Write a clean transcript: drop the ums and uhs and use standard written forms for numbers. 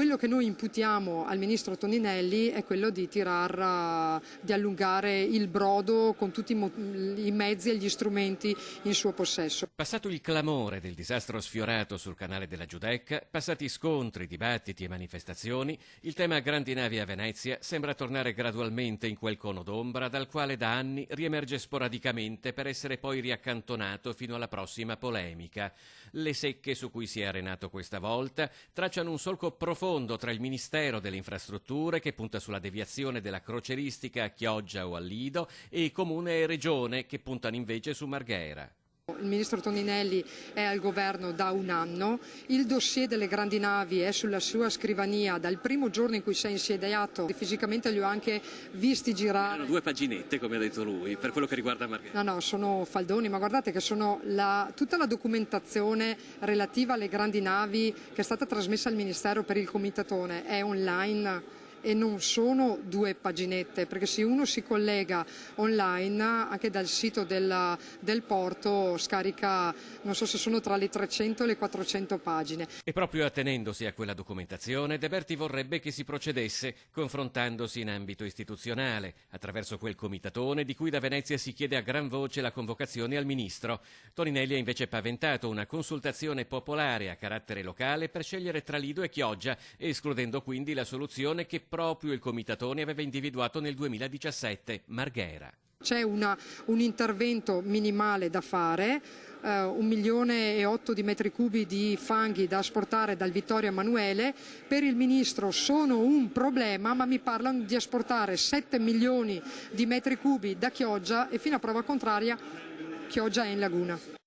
Quello che noi imputiamo al ministro Toninelli è quello di di allungare il brodo con tutti i mezzi e gli strumenti in suo possesso. Passato il clamore del disastro sfiorato sul canale della Giudecca, passati scontri, dibattiti e manifestazioni, il tema grandi navi a Venezia sembra tornare gradualmente in quel cono d'ombra dal quale da anni riemerge sporadicamente per essere poi riaccantonato fino alla prossima polemica. Le secche su cui si è arenato questa volta tracciano un solco profondo tra il Ministero delle Infrastrutture, che punta sulla deviazione della crocieristica a Chioggia o a Lido, e Comune e Regione, che puntano invece su Marghera. Il ministro Toninelli è al governo da un anno, il dossier delle grandi navi è sulla sua scrivania dal primo giorno in cui si è insediato e fisicamente li ho anche visti girare. Erano 2 paginette, come ha detto lui, per quello che riguarda Marghera. No, sono faldoni, ma guardate che sono tutta la documentazione relativa alle grandi navi che è stata trasmessa al Ministero per il comitatone, è online. E non sono 2 paginette, perché se uno si collega online anche dal sito del porto scarica, non so se sono tra le 300 e le 400 pagine. E proprio attenendosi a quella documentazione, De Berti vorrebbe che si procedesse confrontandosi in ambito istituzionale, attraverso quel comitatone di cui da Venezia si chiede a gran voce la convocazione al ministro. Toninelli ha invece paventato una consultazione popolare a carattere locale per scegliere tra Lido e Chioggia, escludendo quindi la soluzione che proprio il comitatone aveva individuato nel 2017, Marghera. C'è un intervento minimale da fare, 1,8 milioni di metri cubi di fanghi da asportare dal Vittorio Emanuele. Per il ministro sono un problema, ma mi parlano di asportare 7 milioni di metri cubi da Chioggia e fino a prova contraria Chioggia è in laguna.